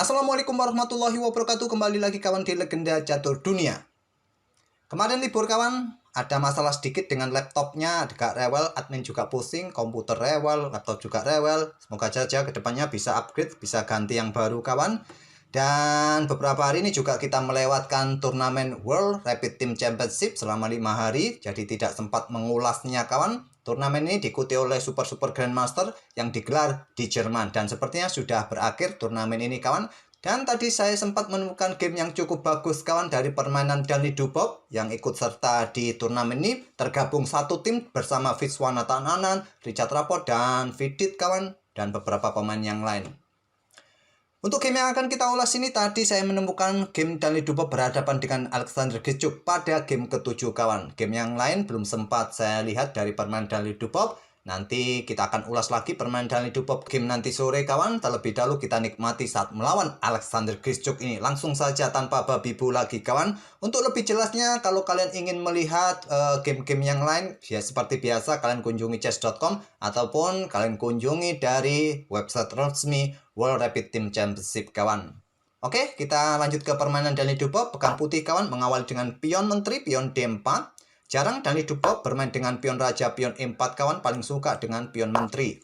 Assalamualaikum warahmatullahi wabarakatuh. Kembali lagi kawan di Legenda Catur Dunia. Kemarin libur kawan, ada masalah sedikit dengan laptopnya, agak rewel, admin juga pusing, komputer rewel, laptop juga rewel. Semoga saja kedepannya bisa upgrade, bisa ganti yang baru kawan. Dan beberapa hari ini juga kita melewatkan turnamen World Rapid Team Championship selama 5 hari. Jadi tidak sempat mengulasnya kawan. Turnamen ini diikuti oleh Super Grandmaster yang digelar di Jerman. Dan sepertinya sudah berakhir turnamen ini kawan. Dan tadi saya sempat menemukan game yang cukup bagus kawan dari permainan Dani Dubov yang ikut serta di turnamen ini. Tergabung satu tim bersama Vishwana Tananan, Richard Rapport, dan Vidit kawan. Dan beberapa pemain yang lain. Untuk game yang akan kita ulas ini tadi saya menemukan game Dani Dubov berhadapan dengan Alexander Grischuk pada game ke-7 kawan. Game yang lain belum sempat saya lihat dari permainan Dani Dubov. Nanti kita akan ulas lagi permainan Dani Dubov game nanti sore kawan. Terlebih dahulu kita nikmati saat melawan Alexander Grischuk ini. Langsung saja tanpa babi bu lagi kawan. Untuk lebih jelasnya kalau kalian ingin melihat game-game yang lain, ya seperti biasa kalian kunjungi chess.com ataupun kalian kunjungi dari website resmi World Rapid Team Championship kawan. Oke, kita lanjut ke permainan Dani Dubov. Pegang putih kawan mengawal dengan pion menteri, pion D4. Jarang Dani Dubov bermain dengan pion raja, pion E4 kawan, paling suka dengan pion menteri.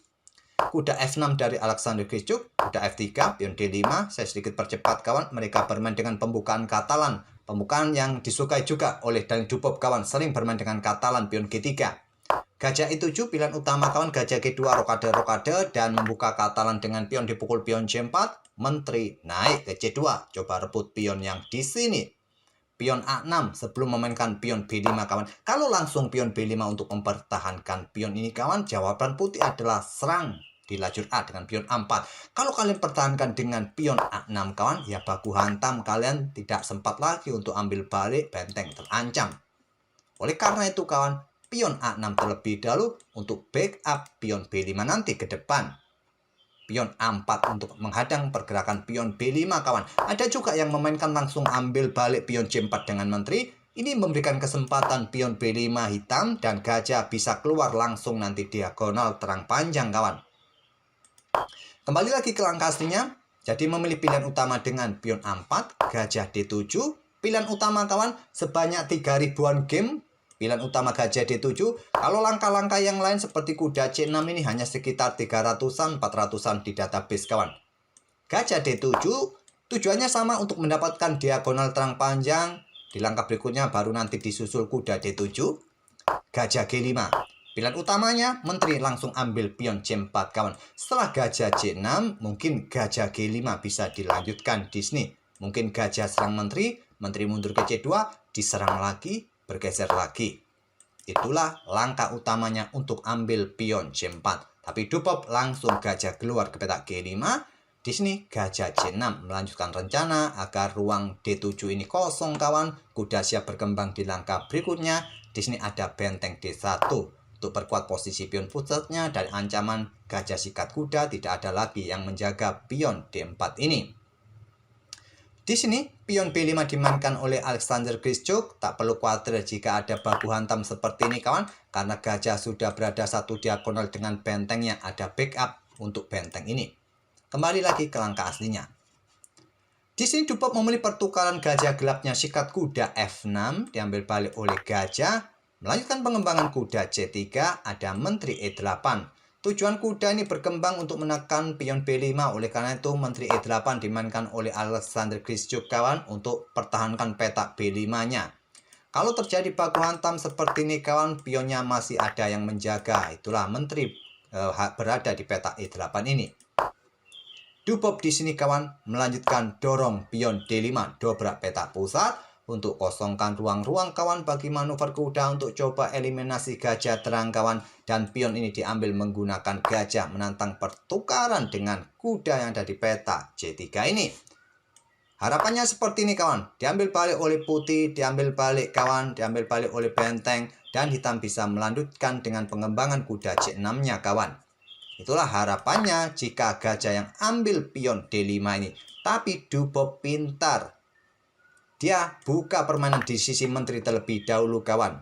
Kuda F6 dari Alexander Grischuk, kuda F3, pion D5. Saya sedikit percepat kawan, mereka bermain dengan pembukaan Katalan. Pembukaan yang disukai juga oleh Dani Dubov kawan, sering bermain dengan Katalan, pion G3. Gajah E7 pilihan utama kawan, gajah G2 rokade dan membuka Katalan dengan pion dipukul pion C4, menteri naik ke C2. Coba rebut pion yang di sini. Pion A6 sebelum memainkan pion B5 kawan. Kalau langsung pion B5 untuk mempertahankan pion ini kawan, jawaban putih adalah serang di lajur A dengan pion A4. Kalau kalian pertahankan dengan pion A6 kawan, ya baku hantam, kalian tidak sempat lagi untuk ambil balik, benteng terancam. Oleh karena itu kawan, pion A6 terlebih dahulu untuk backup pion B5 nanti ke depan. Pion A4 untuk menghadang pergerakan pion B5 kawan. Ada juga yang memainkan langsung ambil balik pion C4 dengan menteri. Ini memberikan kesempatan pion B5 hitam dan gajah bisa keluar langsung nanti diagonal terang panjang kawan. Kembali lagi ke langkah aslinya. Jadi memilih pilihan utama dengan pion A4, gajah D7. Pilihan utama kawan sebanyak 3000-an game. Pilihan utama gajah D7. Kalau langkah-langkah yang lain seperti kuda C6 ini hanya sekitar 300-an, 400-an di database kawan. Gajah D7 tujuannya sama untuk mendapatkan diagonal terang panjang. Di langkah berikutnya baru nanti disusul kuda D7. Gajah G5. Pilihan utamanya menteri langsung ambil pion C4 kawan. Setelah gajah C6 mungkin gajah G5 bisa dilanjutkan di sini. Mungkin gajah serang menteri, menteri mundur ke C2, diserang lagi, bergeser lagi. Itulah langkah utamanya untuk ambil pion C4. Tapi Dubov langsung gajah keluar ke petak G5. Di sini gajah C6 melanjutkan rencana agar ruang D7 ini kosong kawan. Kuda siap berkembang di langkah berikutnya. Di sini ada benteng D1 untuk perkuat posisi pion pusatnya dari ancaman gajah sikat kuda. Tidak ada lagi yang menjaga pion D4 ini. Di sini, pion B5 dimainkan oleh Alexander Grischuk. Tak perlu khawatir jika ada baku hantam seperti ini kawan. Karena gajah sudah berada satu diagonal dengan benteng yang ada backup untuk benteng ini. Kembali lagi ke langkah aslinya. Di sini Dubov memilih pertukaran gajah gelapnya sikat kuda F6. Diambil balik oleh gajah. Melanjutkan pengembangan kuda C3. Ada menteri E8. Tujuan kuda ini berkembang untuk menekan pion B5. Oleh karena itu menteri E8 dimainkan oleh Alexander Grischuk kawan untuk pertahankan petak B5-nya. Kalau terjadi baku hantam seperti ini kawan, pionnya masih ada yang menjaga. Itulah menteri berada di petak E8 ini. Dubov di sini kawan melanjutkan dorong pion D5 dobrak petak pusat. Untuk kosongkan ruang-ruang kawan bagi manuver kuda untuk coba eliminasi gajah terang kawan. Dan pion ini diambil menggunakan gajah menantang pertukaran dengan kuda yang ada di peta C3 ini. Harapannya seperti ini kawan. Diambil balik oleh putih, diambil balik kawan, diambil balik oleh benteng. Dan hitam bisa melanjutkan dengan pengembangan kuda C6-nya kawan. Itulah harapannya jika gajah yang ambil pion D5 ini. Tapi Dubov pintar. Dia buka permainan di sisi menteri terlebih dahulu kawan.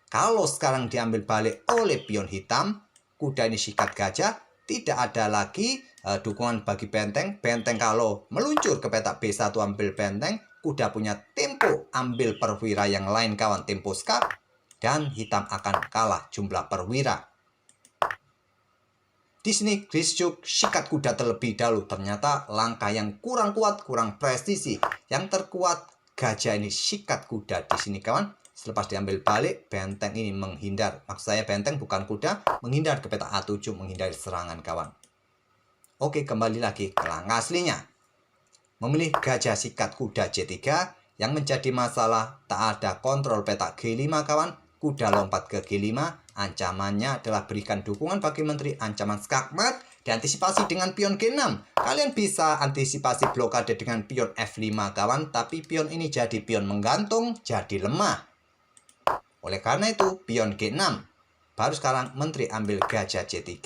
Kalau sekarang diambil balik oleh pion hitam, kuda ini sikat gajah, tidak ada lagi dukungan bagi benteng. Benteng kalau meluncur ke petak B1 ambil benteng, kuda punya tempo ambil perwira yang lain kawan, tempo skak, dan hitam akan kalah jumlah perwira. Di sini Grischuk sikat kuda terlebih dahulu. Ternyata langkah yang kurang kuat, kurang presisi. Yang terkuat gajah ini sikat kuda di sini kawan. Selepas diambil balik, benteng ini menghindar. Maksud saya benteng bukan kuda, menghindar ke petak A7, menghindari serangan kawan. Oke, kembali lagi ke langkah aslinya. Memilih gajah sikat kuda C3, yang menjadi masalah tak ada kontrol petak G5 kawan. Kuda lompat ke G5, ancamannya adalah berikan dukungan bagi menteri, ancaman skakmat, diantisipasi dengan pion G6. Kalian bisa antisipasi blokade dengan pion F5 kawan, tapi pion ini jadi pion menggantung, jadi lemah. Oleh karena itu, pion G6. Baru sekarang menteri ambil gajah C3.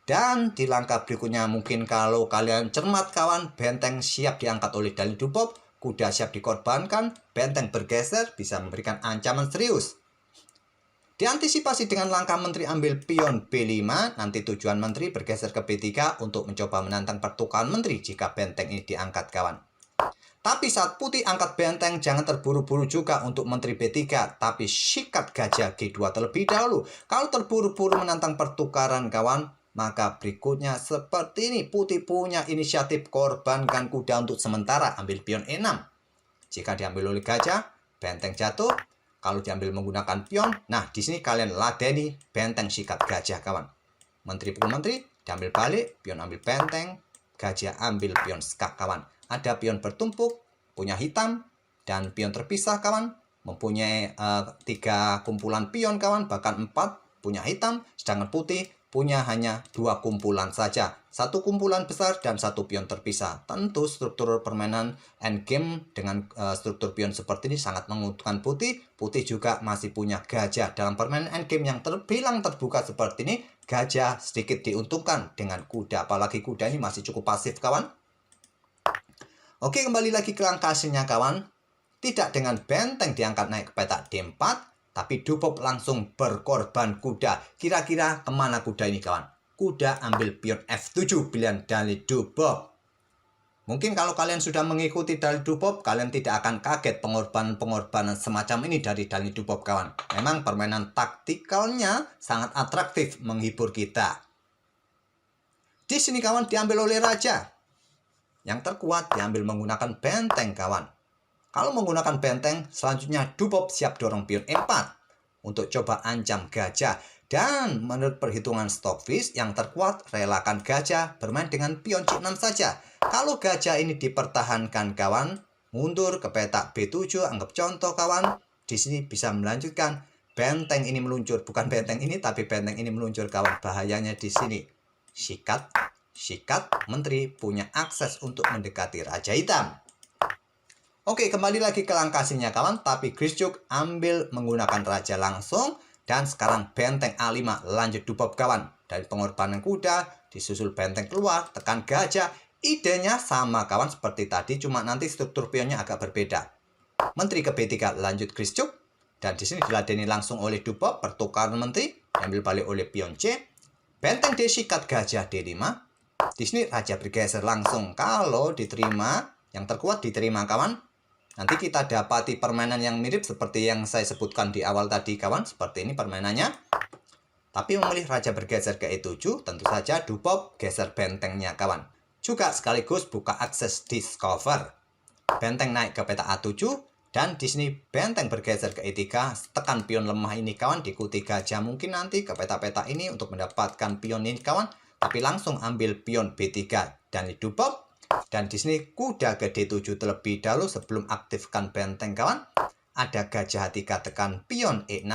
Dan di langkah berikutnya mungkin kalau kalian cermat kawan, benteng siap diangkat oleh dalih Dubov. Kuda siap dikorbankan, benteng bergeser bisa memberikan ancaman serius. Diantisipasi dengan langkah menteri ambil pion B5. Nanti tujuan menteri bergeser ke B3 untuk mencoba menantang pertukaran menteri jika benteng ini diangkat kawan. Tapi saat putih angkat benteng, jangan terburu-buru juga untuk menteri B3, tapi sikat gajah G2 terlebih dahulu. Kalau terburu-buru menantang pertukaran kawan, maka berikutnya seperti ini. Putih punya inisiatif, korbankan kuda untuk sementara, ambil pion E6. Jika diambil oleh gajah, benteng jatuh. Kalau diambil menggunakan pion, nah di sini kalian ladeni benteng sikat gajah kawan. Menteri pukul menteri, diambil balik, pion ambil benteng, gajah ambil pion skak kawan. Ada pion bertumpuk, punya hitam, dan pion terpisah kawan. Mempunyai 3 kumpulan pion kawan, bahkan 4 punya hitam, sedangkan putih punya hanya 2 kumpulan saja. 1 kumpulan besar dan 1 pion terpisah. Tentu struktur permainan endgame dengan struktur pion seperti ini sangat menguntungkan putih. Putih juga masih punya gajah. Dalam permainan endgame yang terbilang terbuka seperti ini, gajah sedikit diuntungkan dengan kuda. Apalagi kuda ini masih cukup pasif kawan. Oke, kembali lagi ke langkah aslinya kawan. Tidak dengan benteng diangkat naik ke petak D4, tapi Dubov langsung berkorban kuda. Kira-kira kemana kuda ini kawan? Kuda ambil pion F7 pilihan dalih Dubov. Mungkin kalau kalian sudah mengikuti dalih Dubov, kalian tidak akan kaget pengorbanan-pengorbanan semacam ini dari dalih Dubov kawan. Memang permainan taktikalnya sangat atraktif, menghibur kita. Di sini kawan diambil oleh raja. Yang terkuat diambil menggunakan benteng kawan. Kalau menggunakan benteng, selanjutnya Dubov siap dorong pion E4 untuk coba ancam gajah. Dan menurut perhitungan Stockfish, yang terkuat relakan gajah bermain dengan pion C6 saja. Kalau gajah ini dipertahankan kawan, mundur ke petak B7, anggap contoh kawan. Di sini bisa melanjutkan benteng ini meluncur, bukan benteng ini tapi benteng ini meluncur kawan. Bahayanya di sini. Sikat menteri punya akses untuk mendekati Raja Hitam. Oke, kembali lagi ke langkah aslinya kawan. Tapi Grischuk ambil menggunakan raja langsung. Dan sekarang benteng A5 lanjut Dubov kawan. Dari pengorbanan kuda, disusul benteng keluar, tekan gajah. Idenya sama kawan seperti tadi, cuma nanti struktur pionnya agak berbeda. Menteri ke B3 lanjut Grischuk. Dan di sini diladeni langsung oleh Dubov, pertukaran menteri. Diambil balik oleh pion C. Benteng D sikat gajah D5. Di sini raja bergeser langsung. Kalau diterima, yang terkuat diterima kawan. Nanti kita dapati permainan yang mirip seperti yang saya sebutkan di awal tadi kawan. Seperti ini permainannya. Tapi memilih raja bergeser ke E7, tentu saja Dubov geser bentengnya kawan. Juga sekaligus buka akses discover. Benteng naik ke peta A7. Dan di sini benteng bergeser ke E3. Tekan pion lemah ini kawan. Diikuti gajah mungkin nanti ke peta-peta ini untuk mendapatkan pion ini kawan. Tapi langsung ambil pion B3 dan Dubov. Dan di sini kuda ke D7 terlebih dahulu sebelum aktifkan benteng kawan. Ada gajah H3 tekan pion E6.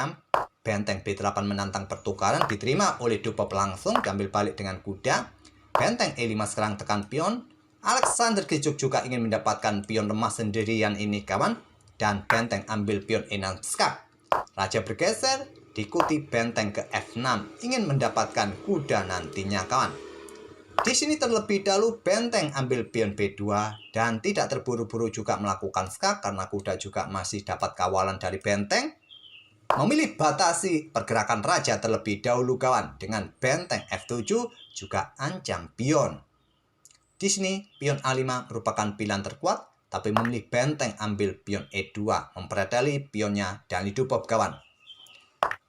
Benteng B8 menantang pertukaran diterima oleh Dubov langsung. Diambil balik dengan kuda. Benteng E5 sekarang tekan pion. Alexander Grischuk juga ingin mendapatkan pion lemah sendirian ini kawan. Dan benteng ambil pion E6 skak. Raja bergeser. Diikuti benteng ke F6, ingin mendapatkan kuda nantinya kawan. Di sini terlebih dahulu benteng ambil pion B2 dan tidak terburu-buru juga melakukan skak karena kuda juga masih dapat kawalan dari benteng. Memilih batasi pergerakan raja terlebih dahulu kawan dengan benteng F7 juga ancam pion. Di sini pion A5 merupakan pilihan terkuat, tapi memilih benteng ambil pion E2 mempredali pionnya Dani Dubov kawan.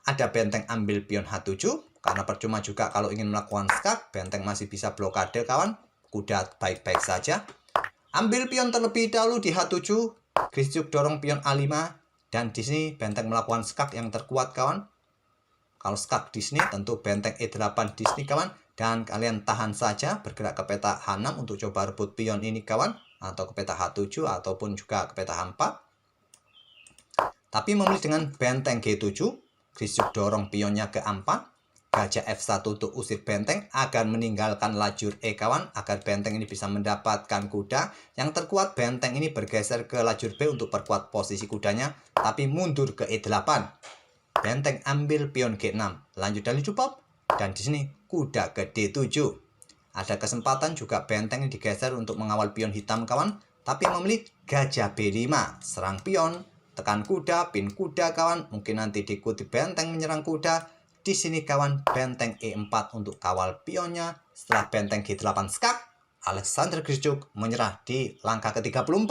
Ada benteng ambil pion H7 karena percuma juga kalau ingin melakukan skak, benteng masih bisa blokade kawan, kuda baik-baik saja. Ambil pion terlebih dahulu di H7, Grischuk dorong pion A5. Dan di sini benteng melakukan skak yang terkuat kawan. Kalau skak di sini tentu benteng E8 di sini kawan. Dan kalian tahan saja bergerak ke peta H6 untuk coba rebut pion ini kawan. Atau ke peta H7 ataupun juga ke peta H4. Tapi memilih dengan benteng G7. Grischuk dorong pionnya ke A4. Gajah F1 untuk usir benteng agar meninggalkan lajur E kawan, agar benteng ini bisa mendapatkan kuda. Yang terkuat benteng ini bergeser ke lajur B untuk perkuat posisi kudanya, tapi mundur ke E8. Benteng ambil pion G6, lanjut Dani Dubov, dan di sini kuda ke D7. Ada kesempatan juga benteng ini digeser untuk mengawal pion hitam kawan, tapi memilih gajah B5, serang pion, tekan kuda, pin kuda kawan, mungkin nanti diikuti benteng menyerang kuda. Di sini kawan benteng E4 untuk kawal pionnya. Setelah benteng G8 skak, Alexander Grischuk menyerah di langkah ke-34.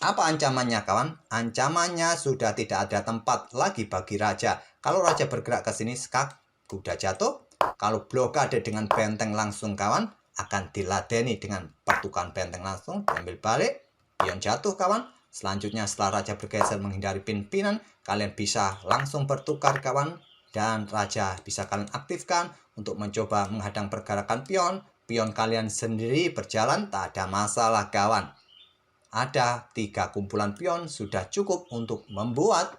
Apa ancamannya kawan? Ancamannya sudah tidak ada tempat lagi bagi raja. Kalau raja bergerak ke sini skak, kuda jatuh. Kalau blokade dengan benteng langsung kawan, akan diladeni dengan pertukaran benteng langsung. Diambil balik, pion jatuh kawan. Selanjutnya setelah raja bergeser menghindari pin-pinan, kalian bisa langsung bertukar kawan. Dan raja bisa kalian aktifkan untuk mencoba menghadang pergerakan pion. Pion kalian sendiri berjalan, tak ada masalah kawan. Ada 3 kumpulan pion sudah cukup untuk membuat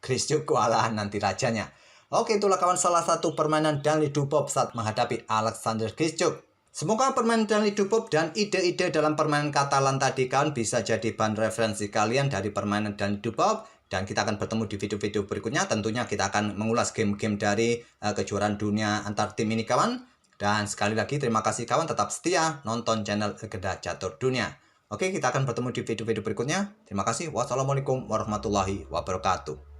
Grischuk kewalahan nanti rajanya. Oke, itulah kawan salah satu permainan Dani Dubov saat menghadapi Alexander Grischuk. Semoga permainan Dani Dubov dan ide-ide dalam permainan Katalan tadi kawan bisa jadi bahan referensi kalian dari permainan Dani Dubov. Dan kita akan bertemu di video-video berikutnya. Tentunya kita akan mengulas game-game dari kejuaraan dunia antar tim ini kawan. Dan sekali lagi terima kasih kawan, tetap setia nonton channel Legenda Catur Dunia. Oke, kita akan bertemu di video-video berikutnya. Terima kasih. Wassalamualaikum warahmatullahi wabarakatuh.